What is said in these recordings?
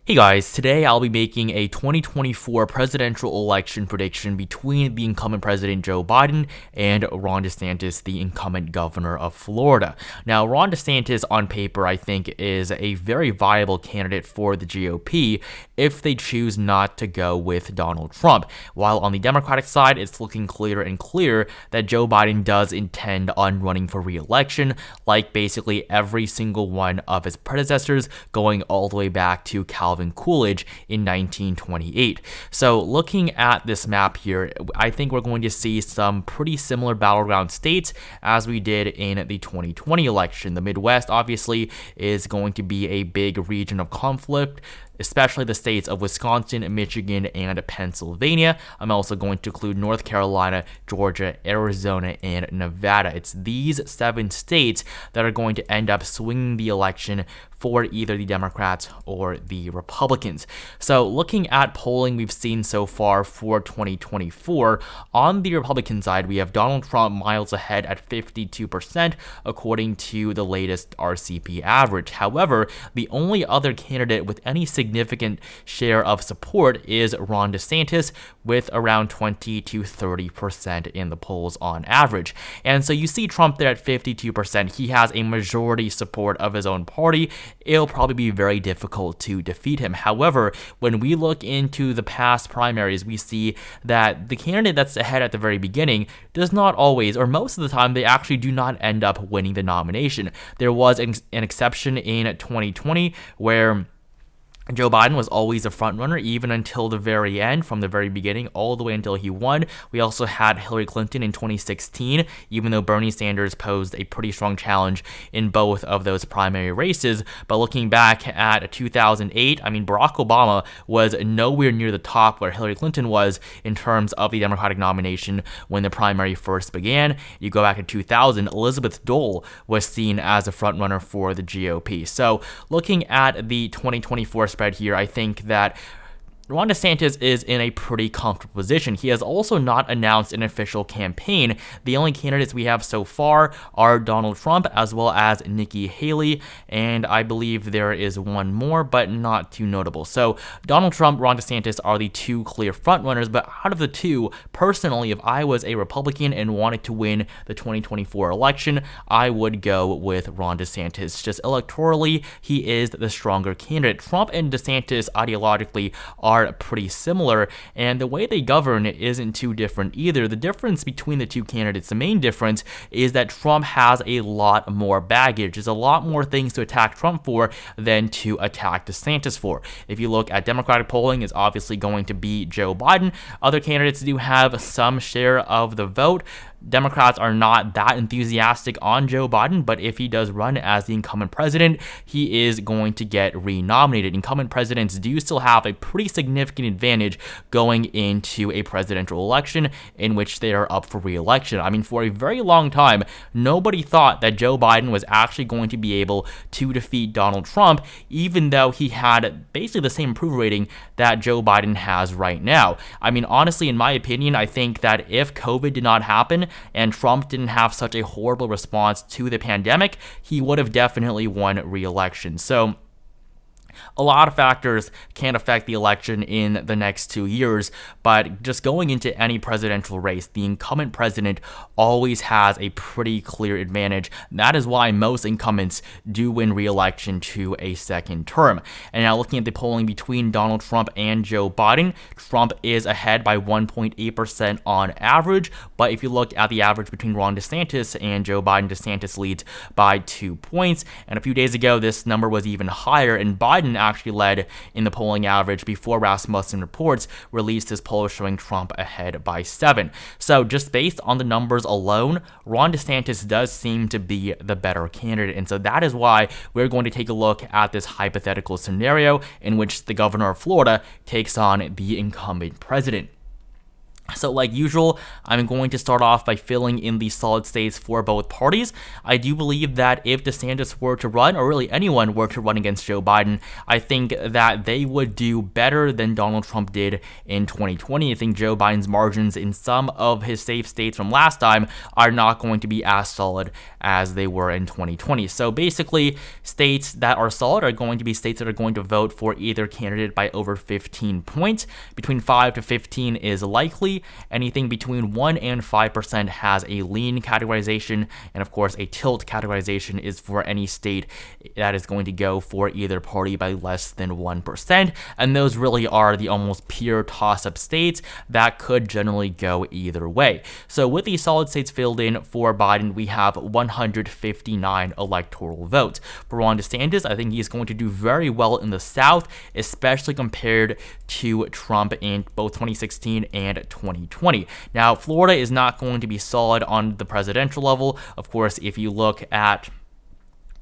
Hey guys, today I'll be making a 2024 presidential election prediction between the incumbent President Joe Biden and Ron DeSantis, the incumbent governor of Florida. Now, Ron DeSantis on paper, I think, is a very viable candidate for the GOP if they choose not to go with Donald Trump. While on the Democratic side, it's looking clearer and clearer that Joe Biden does intend on running for re-election, like basically every single one of his predecessors, going all the way back to Calvin Coolidge in 1928. So looking at this map here, I think we're going to see some pretty similar battleground states as we did in the 2020 election. The Midwest obviously is going to be a big region of conflict, especially the states of Wisconsin, Michigan, and Pennsylvania. I'm also going to include North Carolina, Georgia, Arizona, and Nevada. It's these 7 states that are going to end up swinging the election for either the Democrats or the Republicans. So looking at polling we've seen so far for 2024, on the Republican side, we have Donald Trump miles ahead at 52%, according to the latest RCP average. However, the only other candidate with any significant share of support is Ron DeSantis, with around 20 to 30% in the polls on average. And so you see Trump there at 52%. He has a majority support of his own party. It'll probably be very difficult to defeat him. However, when we look into the past primaries, we see that the candidate that's ahead at the very beginning does not always, or most of the time, they actually do not end up winning the nomination. There was an exception in 2020 where Joe Biden was always a frontrunner, even until the very end, from the very beginning, all the way until he won. We also had Hillary Clinton in 2016, even though Bernie Sanders posed a pretty strong challenge in both of those primary races. But looking back at 2008, Barack Obama was nowhere near the top where Hillary Clinton was in terms of the Democratic nomination when the primary first began. You go back to 2000, Elizabeth Dole was seen as a frontrunner for the GOP. So looking at the 2024 spread here, I think that Ron DeSantis is in a pretty comfortable position. He has also not announced an official campaign. The only candidates we have so far are Donald Trump as well as Nikki Haley, and I believe there is one more, but not too notable. So Donald Trump, Ron DeSantis are the 2 clear frontrunners, but out of the 2, personally, if I was a Republican and wanted to win the 2024 election, I would go with Ron DeSantis. Just electorally, he is the stronger candidate. Trump and DeSantis ideologically are pretty similar, and the way they govern isn't too different either. The difference between the 2 candidates, the main difference, is that Trump has a lot more baggage. There's a lot more things to attack Trump for than to attack DeSantis for. If you look at Democratic polling, it's obviously going to be Joe Biden. Other candidates do have some share of the vote. Democrats are not that enthusiastic on Joe Biden, but if he does run as the incumbent president, he is going to get renominated. Incumbent presidents do still have a pretty significant advantage going into a presidential election in which they are up for re-election. For a very long time, nobody thought that Joe Biden was actually going to be able to defeat Donald Trump, even though he had basically the same approval rating that Joe Biden has right now. Honestly, in my opinion, I think that if COVID did not happen, and Trump didn't have such a horrible response to the pandemic, he would have definitely won re-election. So a lot of factors can affect the election in the next 2 years, but just going into any presidential race, the incumbent president always has a pretty clear advantage. That is why most incumbents do win re-election to a second term. And now looking at the polling between Donald Trump and Joe Biden, Trump is ahead by 1.8% on average, but if you look at the average between Ron DeSantis and Joe Biden, DeSantis leads by 2 points. And a few days ago, this number was even higher, and Biden actually led in the polling average before Rasmussen Reports released his poll showing Trump ahead by 7. So just based on the numbers alone, Ron DeSantis does seem to be the better candidate. And so that is why we're going to take a look at this hypothetical scenario in which the governor of Florida takes on the incumbent president. So like usual, I'm going to start off by filling in the solid states for both parties. I do believe that if DeSantis were to run, or really anyone were to run against Joe Biden, I think that they would do better than Donald Trump did in 2020. I think Joe Biden's margins in some of his safe states from last time are not going to be as solid as they were in 2020. So basically, states that are solid are going to be states that are going to vote for either candidate by over 15 points. Between 5 to 15 is likely. Anything between 1 and 5% has a lean categorization, and of course a tilt categorization is for any state that is going to go for either party by less than 1%, and those really are the almost pure toss-up states that could generally go either way. So with the solid states filled in for Biden, we have 159 electoral votes. For Ron DeSantis, I think he's going to do very well in the South, especially compared to Trump in both 2016 and 2020. Now, Florida is not going to be solid on the presidential level. Of course, if you look at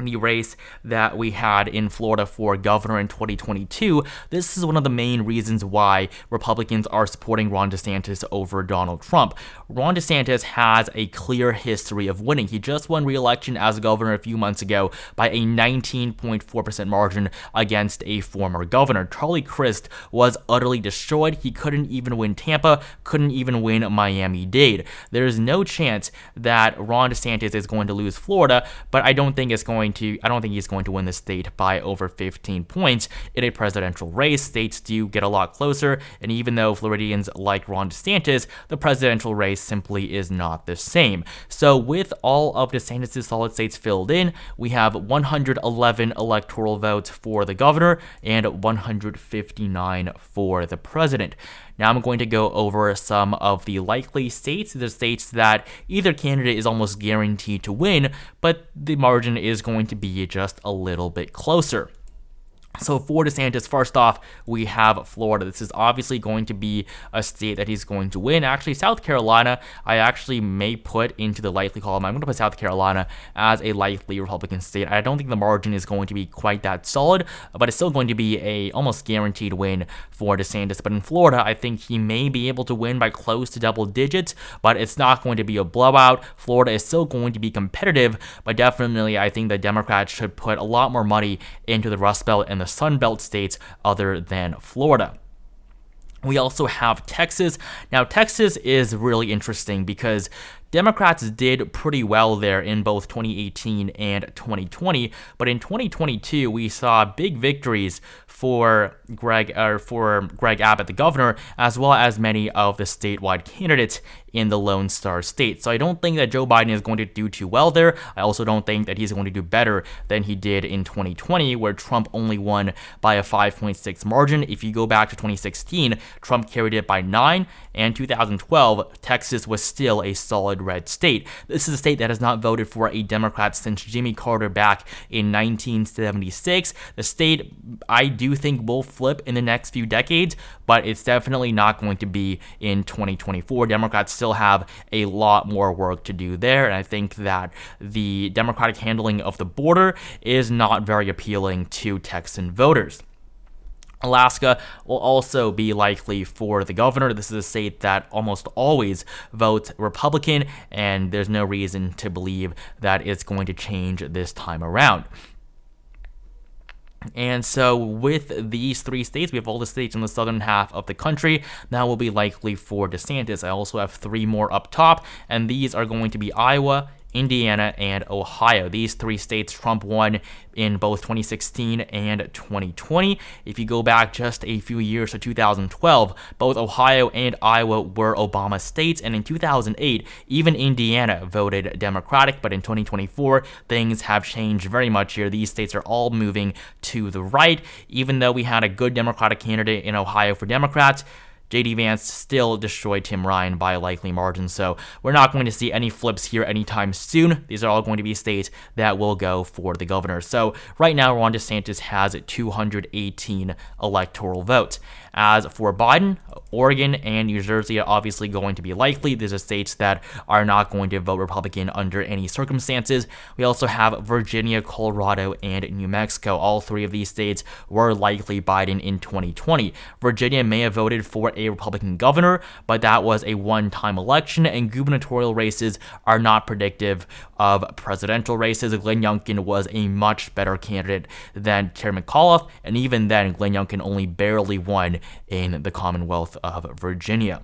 the race that we had in Florida for governor in 2022, this is one of the main reasons why Republicans are supporting Ron DeSantis over Donald Trump. Ron DeSantis has a clear history of winning. He just won re-election as governor a few months ago by a 19.4% margin against a former governor. Charlie Crist was utterly destroyed. He couldn't even win Tampa, couldn't even win Miami-Dade. There's no chance that Ron DeSantis is going to lose Florida, but I don't think he's going to win the state by over 15 points in a presidential race. States do get a lot closer, and even though Floridians like Ron DeSantis, the presidential race simply is not the same. So with all of DeSantis' solid states filled in, we have 111 electoral votes for the governor and 159 for the president. Now I'm going to go over some of the likely states, the states that either candidate is almost guaranteed to win, but the margin is going to be just a little bit closer. So for DeSantis, first off, we have Florida. This is obviously going to be a state that he's going to win. Actually, South Carolina, I actually may put into the likely column. I'm going to put South Carolina as a likely Republican state. I don't think the margin is going to be quite that solid, but it's still going to be a almost guaranteed win for DeSantis. But in Florida, I think he may be able to win by close to double digits, but it's not going to be a blowout. Florida is still going to be competitive, but definitely I think the Democrats should put a lot more money into the Rust Belt and the Sun Belt states other than Florida. We also have Texas. Now, Texas is really interesting because Democrats did pretty well there in both 2018 and 2020, but in 2022 we saw big victories for Greg Abbott, the governor, as well as many of the statewide candidates in the Lone Star State. So I don't think that Joe Biden is going to do too well there. I also don't think that he's going to do better than he did in 2020, where Trump only won by a 5.6 margin. If you go back to 2016, Trump carried it by 9, and 2012, Texas was still a solid red state. This is a state that has not voted for a Democrat since Jimmy Carter back in 1976. The state, I do think, will flip in the next few decades, but it's definitely not going to be in 2024. Democrats still have a lot more work to do there, and I think that the Democratic handling of the border is not very appealing to Texan voters. Alaska will also be likely for the governor. This is a state that almost always votes Republican, and there's no reason to believe that it's going to change this time around. And so with these three states, we have all the states in the southern half of the country that will be likely for DeSantis. I also have three more up top, and these are going to be Iowa, Indiana, and Ohio. These three states Trump won in both 2016 and 2020. If you go back just a few years to 2012, both Ohio and Iowa were Obama states, and in 2008, even Indiana voted Democratic, but in 2024, things have changed very much here. These states are all moving to the right. Even though we had a good Democratic candidate in Ohio for Democrats, J.D. Vance still destroyed Tim Ryan by a likely margin, so we're not going to see any flips here anytime soon. These are all going to be states that will go for the governor. So right now, Ron DeSantis has 218 electoral votes. As for Biden, Oregon and New Jersey are obviously going to be likely. These are states that are not going to vote Republican under any circumstances. We also have Virginia, Colorado, and New Mexico. All three of these states were likely Biden in 2020. Virginia may have voted for a Republican governor, but that was a one-time election, and gubernatorial races are not predictive of presidential races. Glenn Youngkin was a much better candidate than Terry McAuliffe, and even then, Glenn Youngkin only barely won in the Commonwealth of Virginia.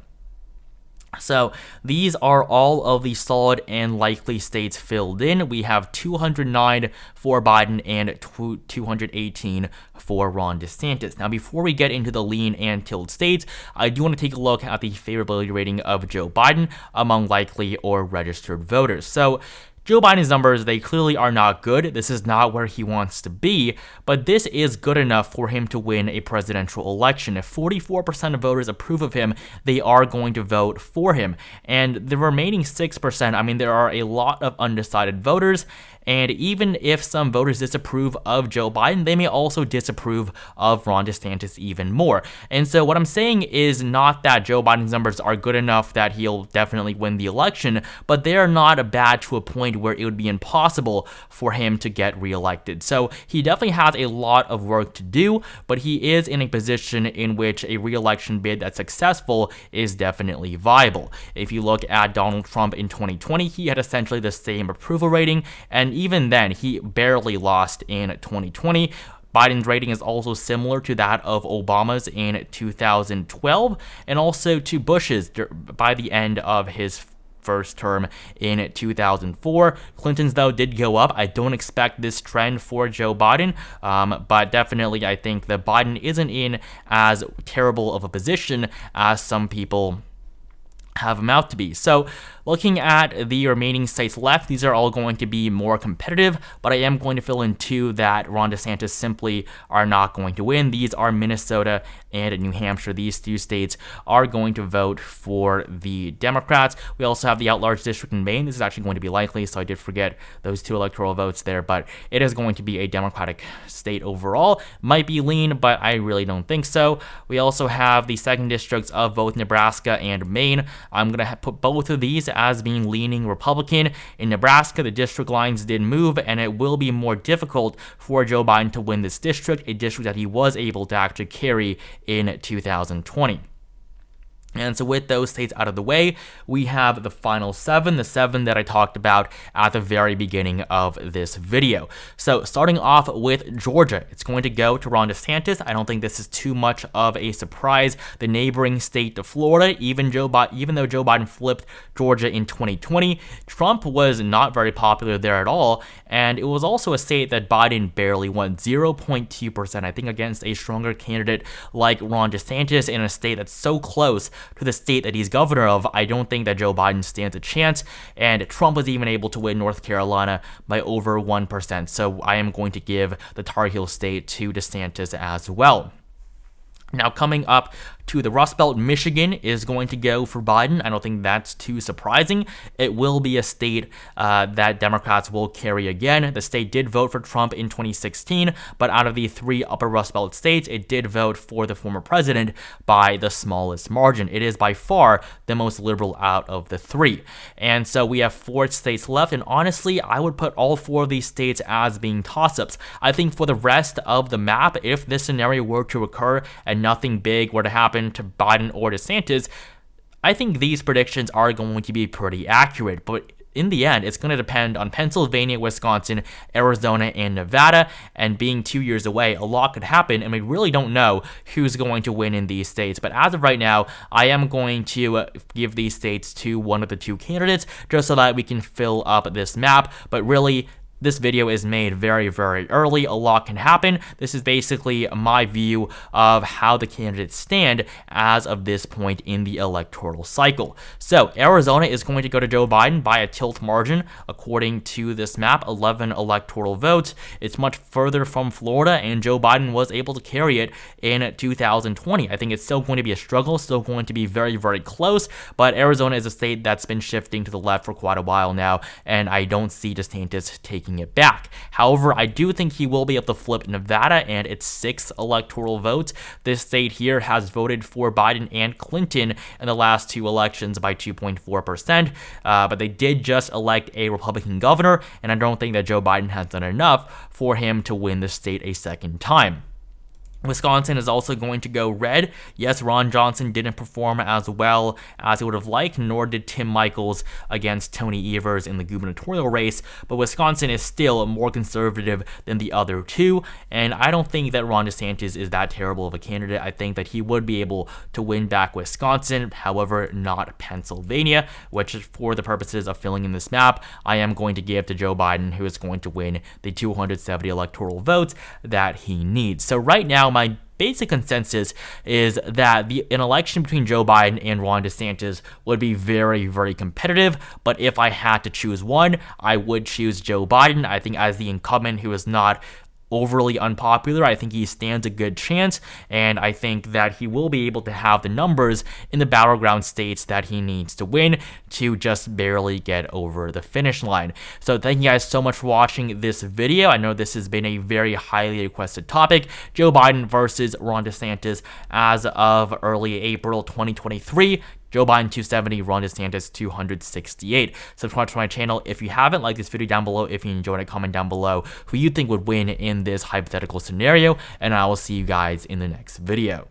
So these are all of the solid and likely states filled in. We have 209 for Biden and 218 for Ron DeSantis. Now, before we get into the lean and tilt states, I do want to take a look at the favorability rating of Joe Biden among likely or registered voters. So Joe Biden's numbers, they clearly are not good. This is not where he wants to be, but this is good enough for him to win a presidential election. If 44% of voters approve of him, they are going to vote for him. And the remaining 6%, I mean, there are a lot of undecided voters, and even if some voters disapprove of Joe Biden, they may also disapprove of Ron DeSantis even more. And so what I'm saying is not that Joe Biden's numbers are good enough that he'll definitely win the election, but they are not bad to a point where it would be impossible for him to get reelected. So he definitely has a lot of work to do, but he is in a position in which a reelection bid that's successful is definitely viable. If you look at Donald Trump in 2020, he had essentially the same approval rating, and even then, he barely lost in 2020. Biden's rating is also similar to that of Obama's in 2012, and also to Bush's by the end of his first term in 2004. Clinton's, though, did go up. I don't expect this trend for Joe Biden, but definitely I think that Biden isn't in as terrible of a position as some people have him out to be. So looking at the remaining states left, these are all going to be more competitive, but I am going to fill in two that Ron DeSantis simply are not going to win. These are Minnesota and New Hampshire. These two states are going to vote for the Democrats. We also have the at-large district in Maine. This is actually going to be likely, so I did forget those two electoral votes there, but it is going to be a Democratic state overall. Might be lean, but I really don't think so. We also have the second districts of both Nebraska and Maine. I'm going to put both of these as being leaning Republican. In Nebraska, the district lines did move, and it will be more difficult for Joe Biden to win this district, a district that he was able to actually carry in 2020. And so with those states out of the way, we have the final seven, the seven that I talked about at the very beginning of this video. So starting off with Georgia, it's going to go to Ron DeSantis. I don't think this is too much of a surprise. The neighboring state to Florida, even though Joe Biden flipped Georgia in 2020, Trump was not very popular there at all. And it was also a state that Biden barely won, 0.2%, I think, against a stronger candidate like Ron DeSantis in a state that's so close to the state that he's governor of. I don't think that Joe Biden stands a chance, and Trump was even able to win North Carolina by over 1%, so I am going to give the Tar Heel state to DeSantis as well. Now coming up to the Rust Belt, Michigan is going to go for Biden. I don't think that's too surprising. It will be a state that Democrats will carry again. The state did vote for Trump in 2016, but out of the three upper Rust Belt states, it did vote for the former president by the smallest margin. It is by far the most liberal out of the three. And so we have 4 states left, and honestly, I would put all 4 of these states as being toss-ups. I think for the rest of the map, if this scenario were to occur and nothing big were to happen to Biden or DeSantis, I think these predictions are going to be pretty accurate. But in the end, it's going to depend on Pennsylvania, Wisconsin, Arizona, and Nevada, and being 2 years away, a lot could happen, and we really don't know who's going to win in these states. But as of right now, I am going to give these states to one of the 2 candidates, just so that we can fill up this map. But really, this video is made very, very early. A lot can happen. This is basically my view of how the candidates stand as of this point in the electoral cycle. So Arizona is going to go to Joe Biden by a tilt margin, according to this map, 11 electoral votes. It's much further from Florida, and Joe Biden was able to carry it in 2020. I think it's still going to be a struggle, still going to be very, very close, but Arizona is a state that's been shifting to the left for quite a while now, and I don't see DeSantis taking it back. However, I do think he will be able to flip Nevada, and it's 6 electoral votes. This state here has voted for Biden and Clinton in the last 2 elections by 2.4%, but they did just elect a Republican governor, and I don't think that Joe Biden has done enough for him to win the state a second time. Wisconsin is also going to go red. Yes, Ron Johnson didn't perform as well as he would have liked, nor did Tim Michels against Tony Evers in the gubernatorial race, but Wisconsin is still more conservative than the other two, and I don't think that Ron DeSantis is that terrible of a candidate. I think that he would be able to win back Wisconsin, however, not Pennsylvania, which for the purposes of filling in this map, I am going to give to Joe Biden, who is going to win the 270 electoral votes that he needs. So right now, my basic consensus is that an election between Joe Biden and Ron DeSantis would be very, very competitive, but if I had to choose one, I would choose Joe Biden. I think as the incumbent who is not overly unpopular, I think he stands a good chance, and I think that he will be able to have the numbers in the battleground states that he needs to win to just barely get over the finish line. So thank you guys so much for watching this video. I know this has been a very highly requested topic, Joe Biden versus Ron DeSantis as of early April 2023. Joe Biden 270, Ron DeSantis 268. Subscribe to my channel if you haven't. Like this video down below if you enjoyed it. Comment down below who you think would win in this hypothetical scenario, and I will see you guys in the next video.